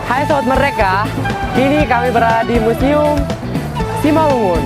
Hai Sobat Merdeka, kini kami berada di Museum Simalungun.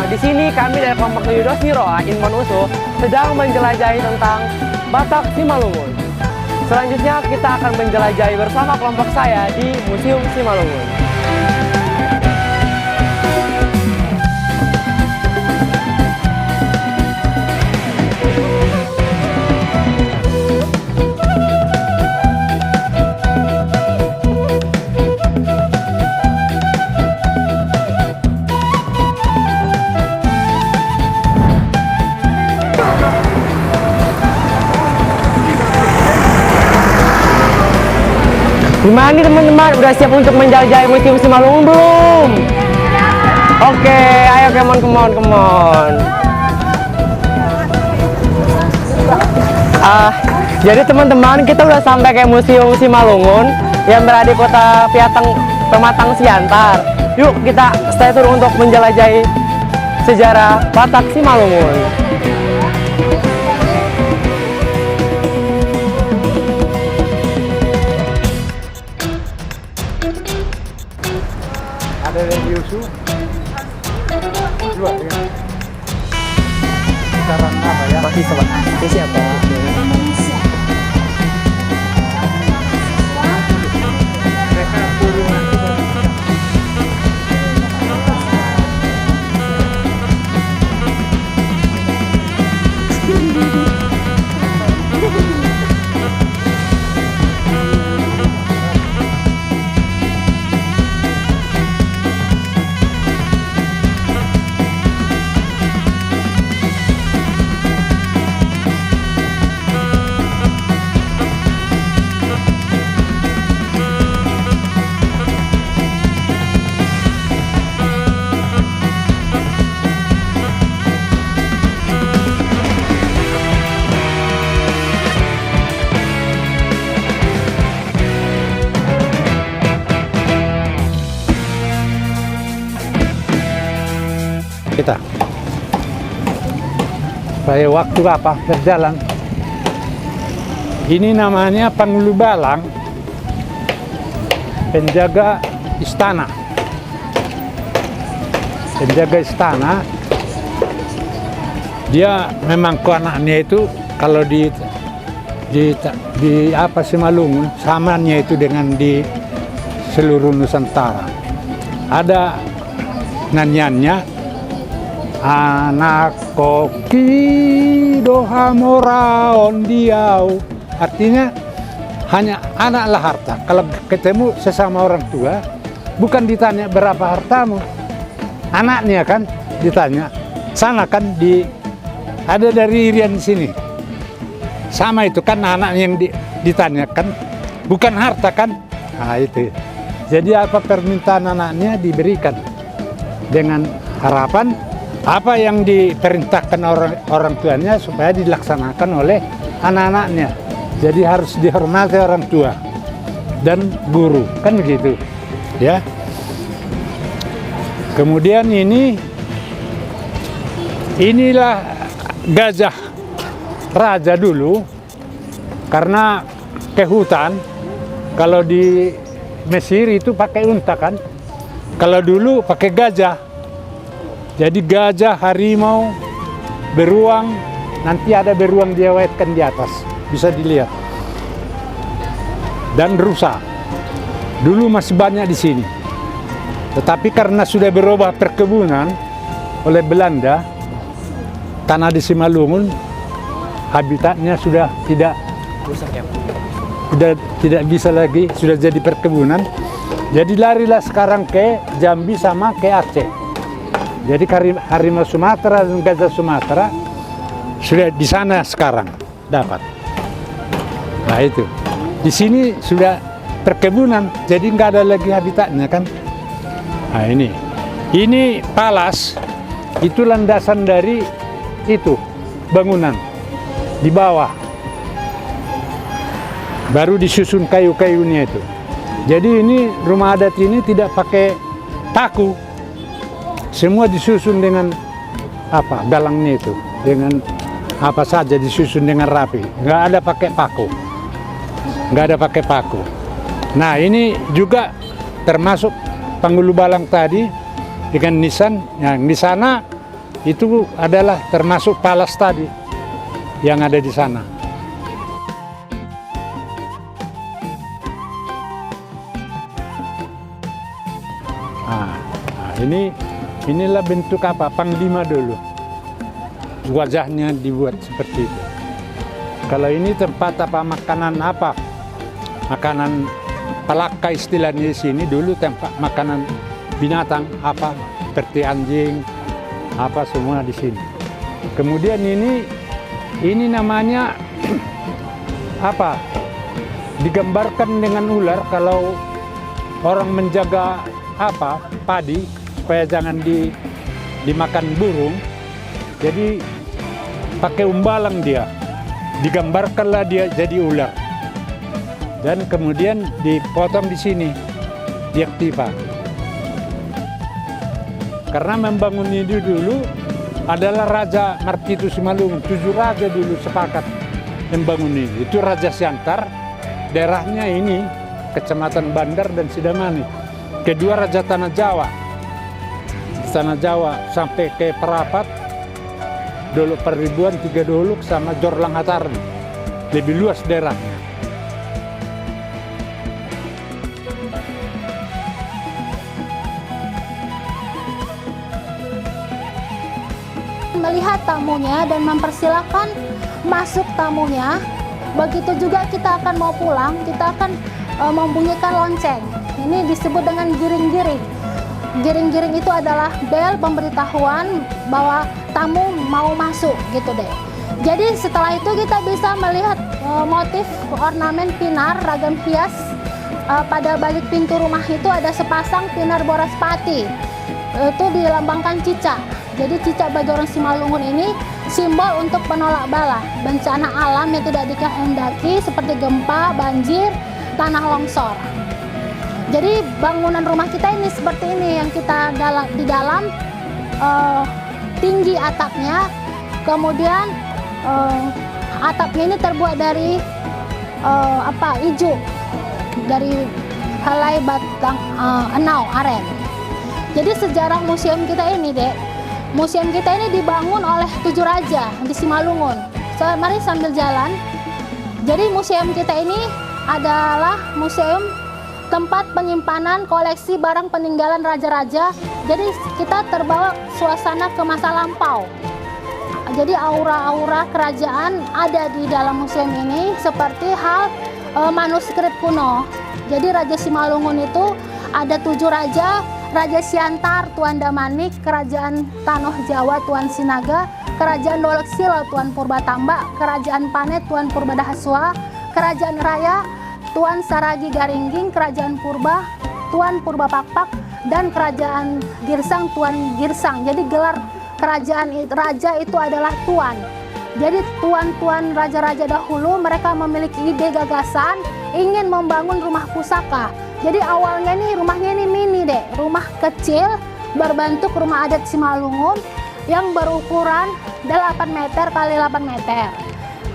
Di sini kami dari kelompok Yudos Niroa Inmon Usu sedang menjelajahi tentang Batak Simalungun. Selanjutnya kita akan menjelajahi bersama kelompok saya di Museum Simalungun. Gimana nih teman-teman, udah siap untuk menjelajahi Museum Simalungun belum? Oke, ayo come on. Jadi teman-teman, kita udah sampai ke Museum Simalungun yang berada di kota Pematang Siantar. Yuk kita stay tune untuk menjelajahi sejarah Batak Simalungun. Ada yang diusul dua ya. Sekarang apa ya? Masih sobat. Ini siapa? Mereka turun. Kita supaya waktu apa berjalan. Ini namanya Panggulu Balang, penjaga istana. Dia memang anaknya itu kalau di apa Simalungun samanya itu dengan di seluruh Nusantara. Ada nyanyiannya, anak koki doha moraon diau, artinya hanya anaklah harta. Kalau ketemu sesama orang tua bukan ditanya berapa hartamu, anaknya kan ditanya. Sana kan ada dari Irian sini sama itu kan anak yang ditanyakan, bukan harta kan. Nah itu jadi apa permintaan anaknya diberikan dengan harapan apa yang diperintahkan orang tuanya supaya dilaksanakan oleh anak-anaknya. Jadi harus dihormati orang tua dan guru, kan begitu ya. Kemudian inilah gajah raja dulu, karena ke hutan. Kalau di Mesir itu pakai unta kan, kalau dulu pakai gajah. Jadi gajah, harimau, beruang, nanti ada beruang diawetkan di atas, bisa dilihat. Dan rusa, dulu masih banyak di sini. Tetapi karena sudah berubah perkebunan oleh Belanda, tanah di Simalungun habitatnya sudah tidak bisa lagi, sudah jadi perkebunan. Jadi larilah sekarang ke Jambi sama ke Aceh. Jadi harimau Sumatera dan gajah Sumatera sudah di sana sekarang dapat. Nah itu, di sini sudah perkebunan, jadi nggak ada lagi habitatnya kan. Nah ini palas, itu landasan dari itu bangunan di bawah, baru disusun kayu-kayunya itu. Jadi ini rumah adat ini tidak pakai paku. Semua disusun dengan apa galangnya itu, dengan apa saja disusun dengan rapi, nggak ada pakai paku, Nah, ini juga termasuk Panggulu Balang tadi dengan nisan. Yang di sana itu adalah termasuk Palas tadi yang ada di sana. Inilah bentuk apa? Panglima dulu. Wajahnya dibuat seperti itu. Kalau ini tempat apa, makanan apa? Makanan palaka istilahnya di sini, dulu tempat makanan binatang apa seperti anjing apa semua di sini. Kemudian ini namanya apa? Digambarkan dengan ular kalau orang menjaga apa padi supaya jangan dimakan burung. Jadi pakai umbalang dia. Digambarkanlah dia jadi ular. Dan kemudian dipotong di sini, diaktifkan. Karena membangun ini dulu adalah Raja Martito Simalungun. 7 raja dulu sepakat membangun ini. Itu Raja Siantar, daerahnya ini Kecamatan Bandar dan Sidamani. Kedua Raja Tanah Jawa. Tanah Jawa sampai ke Perapat, Dolok Peribuan, 3 Dolok sama Jorlang Hatarni. Lebih luas daerahnya. Melihat tamunya dan mempersilahkan masuk tamunya. Begitu juga kita akan mau pulang, kita akan membunyikan lonceng. Ini disebut dengan giring-giring. Giring-giring itu adalah bel pemberitahuan bahwa tamu mau masuk gitu deh. Jadi setelah itu kita bisa melihat motif ornamen pinar ragam hias. Pada balik pintu rumah itu ada sepasang pinar Boraspati. Itu dilambangkan cicak. Jadi cicak bagi orang Simalungun ini simbol untuk penolak bala, bencana alam yang tidak dikehendaki seperti gempa, banjir, tanah longsor. Jadi bangunan rumah kita ini seperti ini yang kita di dalam tinggi atapnya, kemudian atapnya ini terbuat dari ijuk, dari helai batang enau aren. Jadi sejarah museum kita ini, Dek. Museum kita ini dibangun oleh 7 raja di Simalungun. Mari sambil jalan. Jadi museum kita ini adalah museum tempat penyimpanan koleksi barang peninggalan raja-raja. Jadi kita terbawa suasana ke masa lampau. Jadi aura-aura kerajaan ada di dalam museum ini seperti hal manuskrip kuno. Jadi Raja Simalungun itu ada 7 raja. Raja Siantar, Tuan Damanik, Kerajaan Tanoh Jawa, Tuan Sinaga, Kerajaan Dolok Silo, Tuan Purbatambak, Kerajaan Panet, Tuan Purbadahaswa, Kerajaan Raya, Tuan Saragi Garingging, Kerajaan Purba, Tuan Purbapakpak, dan Kerajaan Girsang, Tuan Girsang. Jadi gelar kerajaan raja itu adalah tuan. Jadi tuan-tuan raja-raja dahulu mereka memiliki ide gagasan ingin membangun rumah pusaka. Jadi awalnya nih rumahnya ini mini deh, rumah kecil berbentuk rumah adat Simalungun yang berukuran 8 meter kali 8 meter.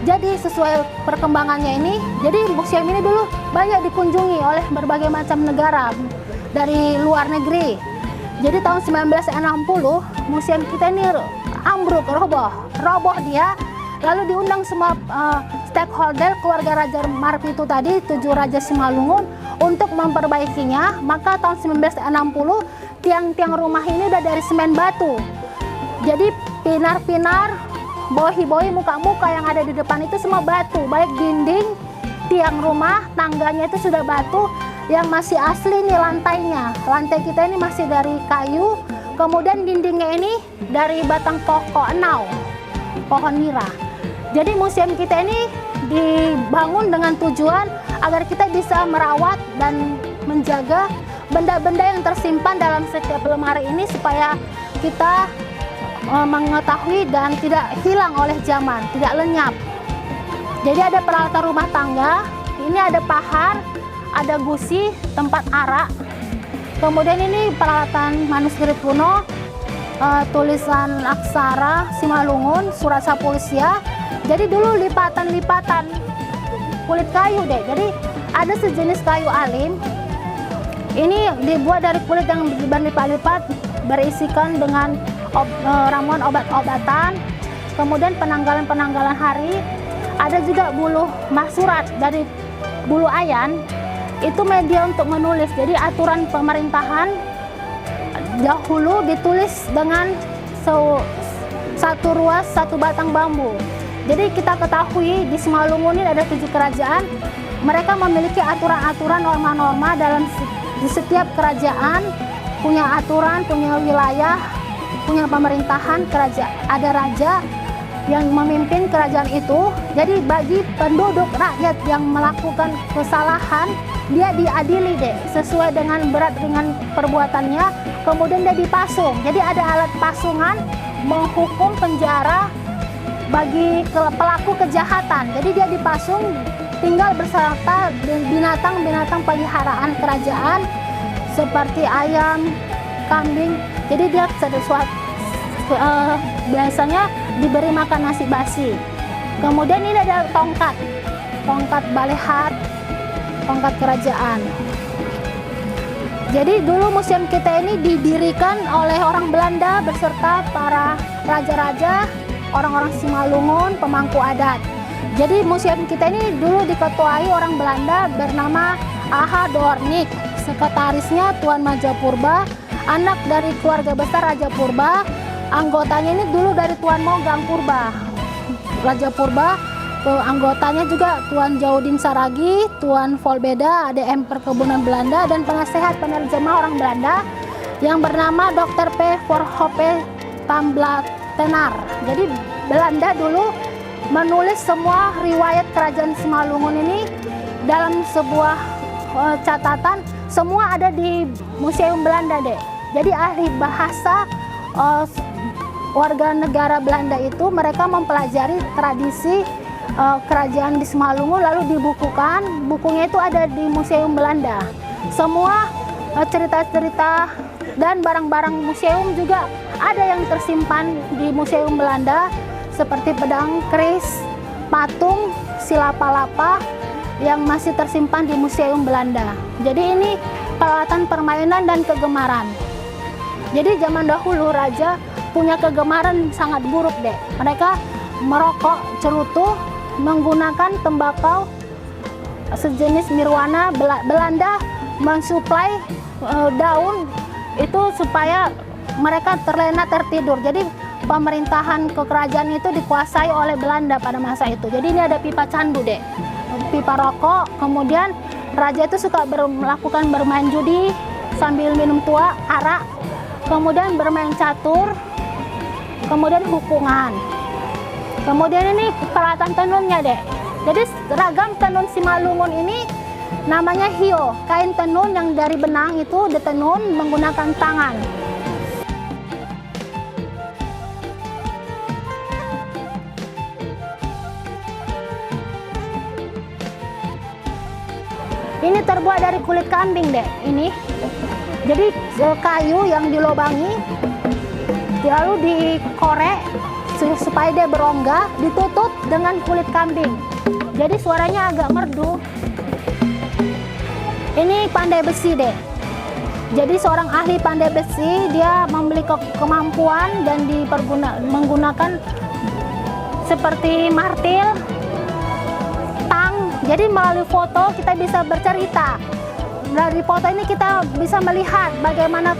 Jadi sesuai perkembangannya ini, jadi museum ini dulu banyak dikunjungi oleh berbagai macam negara dari luar negeri. Jadi tahun 1960 museum kita ini ambruk, roboh dia. Lalu diundang semua stakeholder keluarga Raja Martito tadi, 7 raja Simalungun untuk memperbaikinya. Maka tahun 1960 tiang-tiang rumah ini udah dari semen batu. Jadi pinar-pinar, bohi-bohi, muka-muka yang ada di depan itu semua batu, baik dinding, tiang rumah, tangganya itu sudah batu. Yang masih asli nih lantainya. Lantai kita ini masih dari kayu, kemudian dindingnya ini dari batang pokok enau, pohon nira. Jadi museum kita ini dibangun dengan tujuan agar kita bisa merawat dan menjaga benda-benda yang tersimpan dalam setiap lemari ini supaya kita mengetahui dan tidak hilang oleh zaman, tidak lenyap. Jadi ada peralatan rumah tangga, ini ada pahar, ada gusi, tempat arak. Kemudian ini peralatan manuskrip kuno, tulisan aksara Simalungun, surat Sapulsia. Jadi dulu lipatan-lipatan kulit kayu deh. Jadi ada sejenis kayu alim. Ini dibuat dari kulit yang berlipat-lipat, berisikan dengan ramuan obat-obatan, kemudian penanggalan-penanggalan hari. Ada juga bulu masurat dari bulu ayan, itu media untuk menulis. Jadi aturan pemerintahan dahulu ditulis dengan satu ruas, satu batang bambu. Jadi kita ketahui di Simalungun ini ada 7 kerajaan. Mereka memiliki aturan-aturan, norma-norma di setiap kerajaan, punya aturan, punya wilayah, punya pemerintahan, kerajaan. Ada raja yang memimpin kerajaan itu. Jadi bagi penduduk rakyat yang melakukan kesalahan, dia diadili deh sesuai dengan berat ringan perbuatannya, kemudian dia dipasung. Jadi ada alat pasungan menghukum penjara bagi pelaku kejahatan. Jadi dia dipasung, tinggal beserta binatang-binatang peliharaan kerajaan seperti ayam, kambing. Jadi dia biasanya diberi makan nasi basi. Kemudian ini ada tongkat balehat, tongkat kerajaan. Jadi dulu museum kita ini didirikan oleh orang Belanda beserta para raja-raja, orang-orang Simalungun, pemangku adat. Jadi museum kita ini dulu diketuai orang Belanda bernama Aha Dornik. Sekretarisnya Tuan Majapurba, anak dari keluarga besar Raja Purba. Anggotanya ini dulu dari Tuan Mogang Purba, Raja Purba. Anggotanya juga Tuan Jaudin Saragi, Tuan Volbeda, ADM Perkebunan Belanda, dan penasehat penerjemah orang Belanda yang bernama Dr. P. Voorhope Tamblatenaar. Jadi Belanda dulu menulis semua riwayat kerajaan Simalungun ini dalam sebuah catatan. Semua ada di Museum Belanda deh. Jadi ahli bahasa warga negara Belanda itu mereka mempelajari tradisi kerajaan di Simalungun lalu dibukukan. Bukunya itu ada di Museum Belanda. Semua cerita-cerita dan barang-barang museum juga ada yang tersimpan di Museum Belanda seperti pedang keris, patung, silapa-lapa yang masih tersimpan di Museum Belanda. Jadi ini peralatan permainan dan kegemaran. Jadi zaman dahulu raja punya kegemaran sangat buruk deh. Mereka merokok cerutu menggunakan tembakau sejenis nirwana. Belanda mensuplai daun itu supaya mereka terlena tertidur. Jadi pemerintahan kerajaan itu dikuasai oleh Belanda pada masa itu. Jadi ini ada pipa candu deh, pipa rokok. Kemudian raja itu suka melakukan bermain judi sambil minum tua, arak. Kemudian bermain catur, kemudian hukungan. Kemudian ini peralatan tenunnya deh. Jadi ragam tenun Simalungun ini namanya hio. Kain tenun yang dari benang itu ditenun menggunakan tangan. Ini terbuat dari kulit kambing deh. Ini. Jadi kayu yang dilobangi lalu dikorek supaya dia berongga, ditutup dengan kulit kambing. Jadi suaranya agak merdu. Ini pandai besi deh. Jadi seorang ahli pandai besi, dia memiliki kemampuan dan menggunakan seperti martil, tang. Jadi melalui foto kita bisa bercerita. Dari foto ini kita bisa melihat bagaimana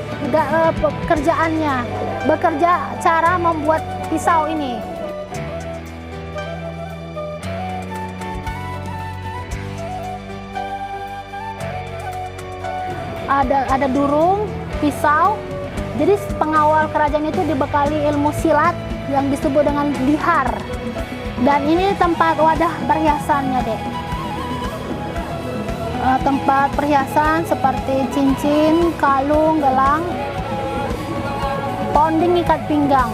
pekerjaannya, bekerja cara membuat pisau ini. Ada durung, pisau. Jadi pengawal kerajaan itu dibekali ilmu silat yang disebut dengan lihar. Dan ini tempat wadah perhiasannya deh. Tempat perhiasan seperti cincin, kalung, gelang, ponding ikat pinggang,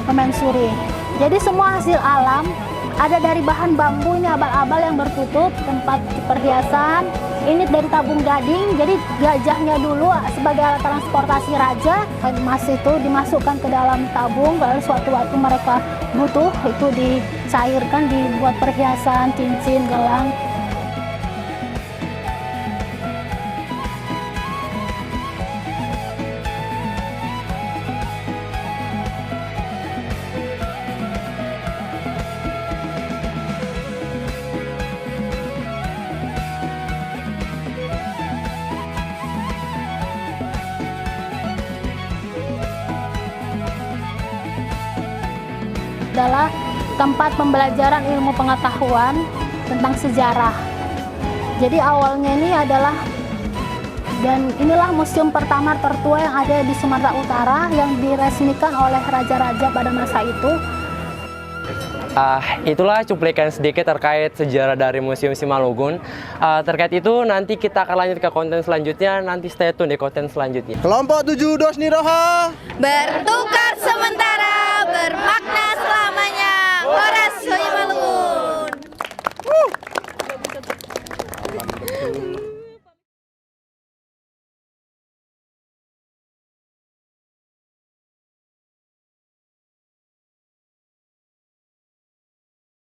pemansuri. Jadi semua hasil alam, ada dari bahan bambu, ini abal-abal yang bertutup, tempat perhiasan. Ini dari tabung gading, jadi gajahnya dulu sebagai alat transportasi raja, emas itu dimasukkan ke dalam tabung, lalu suatu waktu mereka butuh, itu dicairkan, dibuat perhiasan, cincin, gelang. adalah tempat pembelajaran ilmu pengetahuan tentang sejarah. Jadi awalnya ini adalah, dan inilah museum pertama tertua yang ada di Sumatera Utara yang diresmikan oleh raja-raja pada masa itu. Itulah cuplikan sedikit terkait sejarah dari Museum Simalungun. Terkait itu nanti kita akan lanjut ke konten selanjutnya. Nanti stay tune di konten selanjutnya. Kelompok 7 Dosni Roha Bertukar sementara bermakna